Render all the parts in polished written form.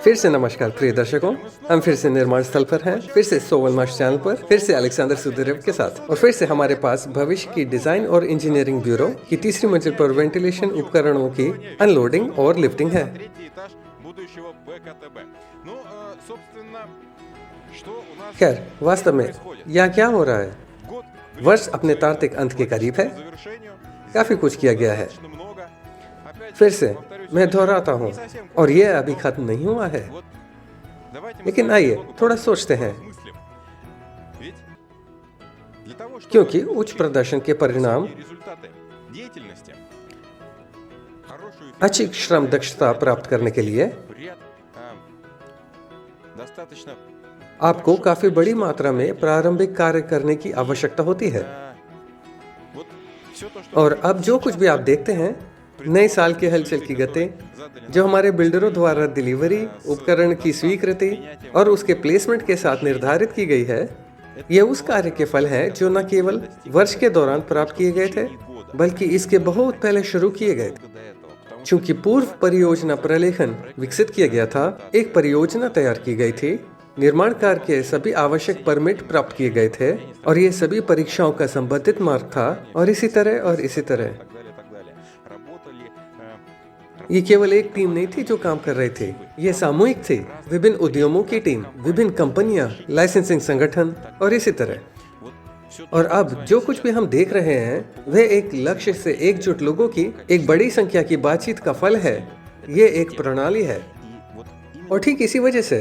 फिर से नमस्कार प्रिय दर्शकों, हम फिर से निर्माण स्थल पर हैं, फिर से सोवलमाश चैनल पर, फिर से अलेक्जेंडर सुदेरेव के साथ और फिर से हमारे पास भविष्य की डिजाइन और इंजीनियरिंग ब्यूरो की तीसरी मंजिल पर वेंटिलेशन उपकरणों की अनलोडिंग और लिफ्टिंग है। खैर, वास्तव में यहाँ क्या हो रहा है? वर्ष अपने तार्किक अंत के करीब है, काफी कुछ किया गया है। फिर से मैं दोहराता हूँ, और यह अभी खत्म नहीं हुआ है। लेकिन आइए थोड़ा सोचते हैं, क्योंकि उच्च प्रदर्शन के परिणाम अच्छी श्रम दक्षता प्राप्त करने के लिए आपको काफी बड़ी मात्रा में प्रारंभिक कार्य करने की आवश्यकता होती है। और अब जो कुछ भी आप देखते हैं, नए साल के हलचल की गति, जो हमारे बिल्डरों द्वारा डिलीवरी, उपकरण की स्वीकृति और उसके प्लेसमेंट के साथ निर्धारित की गई है, यह उस कार्य के फल है जो न केवल वर्ष के दौरान प्राप्त किए गए थे, बल्कि इसके बहुत पहले शुरू किए गए थे। चूंकि पूर्व परियोजना प्रलेखन विकसित किया गया था, एक परियोजना तैयार की गई थी, निर्माण कार्य के सभी आवश्यक परमिट प्राप्त किए गए थे, और ये सभी परीक्षाओं का संबंधित मार्ग था, और इसी तरह। ये केवल एक टीम नहीं थी जो काम कर रही थी, ये सामूहिक थी, विभिन्न उद्यमों की टीम, विभिन्न कंपनियां, लाइसेंसिंग संगठन और इसी तरह। और अब जो कुछ भी हम देख रहे हैं, वह एक लक्ष्य से एकजुट लोगों की एक बड़ी संख्या की बातचीत का फल है। ये एक प्रणाली है, और ठीक इसी वजह से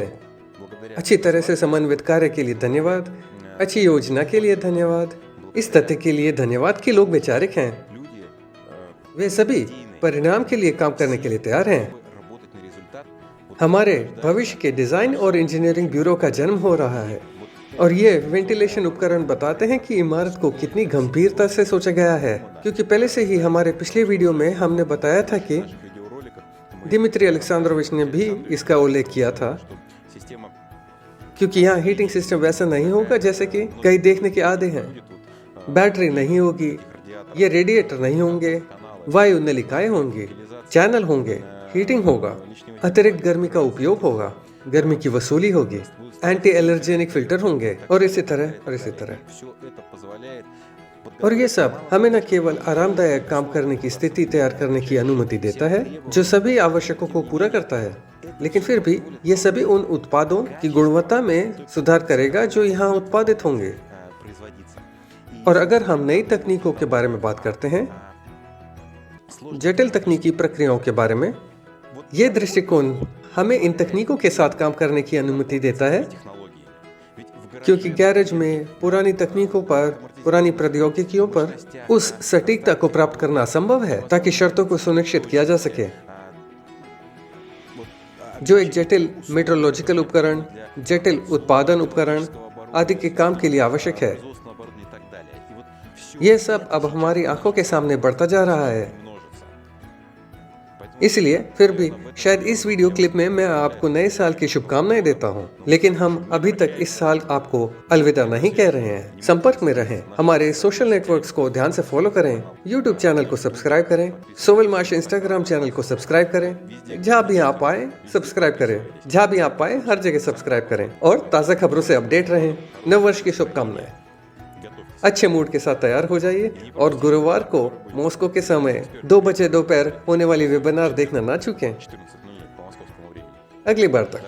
अच्छी तरह से समन्वित कार्य के लिए धन्यवाद, अच्छी योजना के लिए धन्यवाद, इस तथ्य के लिए धन्यवाद कि लोग वैचारिक हैं, वे सभी परिणाम के लिए काम करने के लिए तैयार हैं। हमारे भविष्य के डिजाइन और इंजीनियरिंग ब्यूरो का जन्म हो रहा है, और ये वेंटिलेशन उपकरण बताते हैं कि इमारत को कितनी गंभीरता से सोचा गया है। क्योंकि पहले से ही हमारे पिछले वीडियो में हमने बताया था कि दिमित्री अलेक्जेंड्रोविच ने भी इसका उल्लेख किया था, क्योंकि यहाँ हीटिंग सिस्टम वैसा नहीं होगा जैसे कि कई देखने के आदे हैं। बैटरी नहीं होगी, ये रेडिएटर नहीं होंगे, वायु नलिकाएं होंगी, चैनल होंगे, हीटिंग होगा, अतिरिक्त गर्मी का उपयोग होगा, गर्मी की वसूली होगी, एंटी एलर्जेनिक फिल्टर होंगे, और इसी तरह। और ये सब हमें न केवल आरामदायक काम करने की स्थिति तैयार करने की अनुमति देता है जो सभी आवश्यकों को पूरा करता है, लेकिन फिर भी ये सभी उन उत्पादों की गुणवत्ता में सुधार करेगा जो यहाँ उत्पादित होंगे। और अगर हम नई तकनीकों के बारे में बात करते हैं, जटिल तकनीकी प्रक्रियाओं के बारे में, ये दृष्टिकोण हमें इन तकनीकों के साथ काम करने की अनुमति देता है, क्योंकि गैरेज में पुरानी तकनीकों पर, पुरानी प्रौद्योगिकियों पर उस सटीकता को प्राप्त करना असंभव है ताकि शर्तों को सुनिश्चित किया जा सके जो एक जटिल मेट्रोलॉजिकल उपकरण, जटिल उत्पादन उपकरण आदि के काम के लिए आवश्यक है। यह सब अब हमारी आंखों के सामने बढ़ता जा रहा है। इसलिए फिर भी शायद इस वीडियो क्लिप में मैं आपको नए साल की शुभकामनाएं देता हूं, लेकिन हम अभी तक इस साल आपको अलविदा नहीं कह रहे हैं। संपर्क में रहें, हमारे सोशल नेटवर्क्स को ध्यान से फॉलो करें, यूट्यूब चैनल को सब्सक्राइब करें, सोवलमाश इंस्टाग्राम चैनल को सब्सक्राइब करें, जहाँ भी आप आए सब्सक्राइब करें, जहाँ भी आप आए हर जगह सब्सक्राइब करें, और ताज़ा खबरों से अपडेट रहें। नववर्ष की शुभकामनाएं। अच्छे मूड के साथ तैयार हो जाइए, और गुरुवार को मॉस्को के समय 2 बजे दोपहर होने वाली वेबिनार देखना ना चूकें। अगली बार तक।